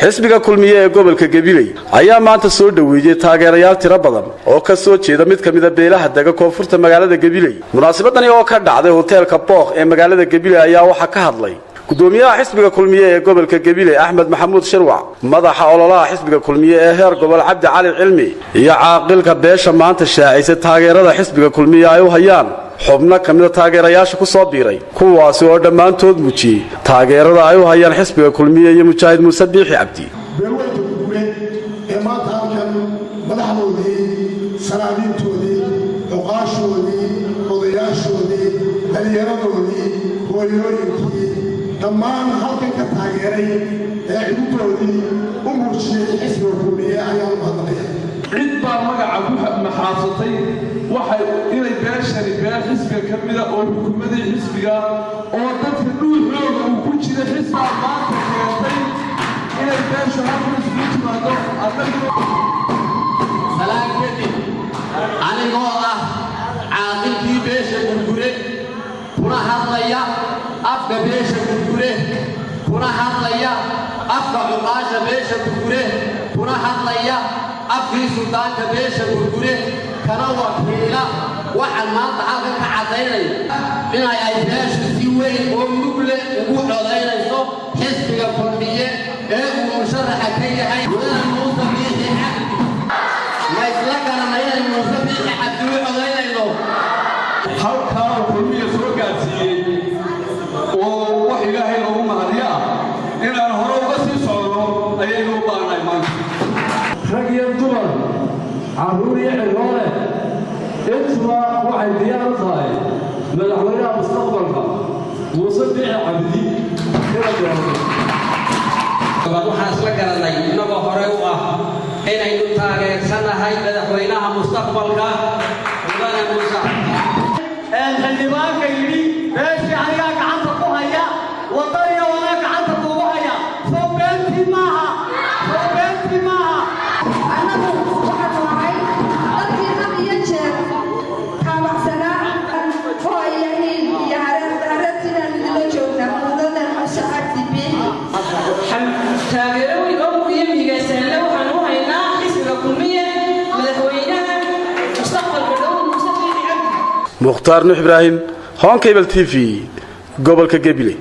xisbiga kulmiye ee gobolka Gabiley ayaa maanta soo dhaweeyay taageerayaal tiro badan oo ka soo jeeda mid kamid ah beelaha daga koonfurta magaalada Gabiley. Munaasabadani oo ka dhacday hotelka Booq ee magaalada Gabiley ayaa waxa ka hadlay gudoomiyaha xisbiga kulmiye ee gobolka Gabiley Axmed Maxamuud Shirwac, madaxa ololaha xisbiga kulmiye ee heer gobol Cabdi Cali Cilmi iyo caaqilka beesha maanta shaacisay taageerada xisbiga kulmiye ay u hayaan xubno kamid ah taageerayaasha ku soo biiray kuwaasi oo dhamaantood muujiyay taageerada ay u hayaan xisbiga kulmiye iyo mujaahid Muuse Biixi Cabdi. beelweynta Gurgure ee maanta halkan madaxdoodii salaadiintoodii oqaashoodii odayaashoodii dhalinyaradoodii hooyooyinkii dhammaan halkan ka taageeray ee ciidadoodii u muujiyay xisbiga kulmiye ayaa u mahadnaqaya. cid baa magaca ku maxaasatay waxay inay beeshani beel xisbiga ka mid ah oo xukuumadii xisbiga oo dadka dhuuxooda uu ku jira xisbiga maanta keentay inay beesha halkan isugu timaado salaan kadib anigoo ah caaqilkii beesha Gurgure kuna hadlaya afka beesha Gurgure kuna hadlaya afka cuqaasha beesha Gurgure kuna hadlaya afkii suldaanka beesha Gurgure kana wakiila waxaan maanta halkan ka cadaynay inay ay beesha si weyn oo mugle ugu codeynayso xisbiga kulmiye ee uu musharaxa ka yahay Muuse Biixi Cabdi. ma isla garanayaan Muuse Biixi Cabdi u codeynayno halkaa kulmiye soo gaarsiiyey oo wax ilaahay loogu mahadiya inaan hore uga sii socdo ayaynu u baahnay maanta. rag iyo dumar carruur iyo ciroole intuba waxay diyaar u tahay madaxweynaha mustaqbalka Muuse Biixi Cabdi waxaan isla garanay inagoo hore u ah inaynu taageersanahay madaxweynaha mustaqbalka mudane Muuse xildhibaanka yidhi beeshii anigaa gacanta ku haya wadaniga wanaa gacanta kuugu haya soo beentii maaha annagu waxaanu ahay dadkii had iyo jeer taabacsanaa oo ay yahiin iyo hareertiinaan idinla joognaa mudadan Muuse Biixi taageero weyn oo muhiimka sahlan waxaan u haynaa xisbiga kulmiye madaxweynaha mustaqbalka dhow Muuse Biixi Cabdi. Mukhtaar Nuux Ibraahim, Hon Cable TV, gobolka Gabiley.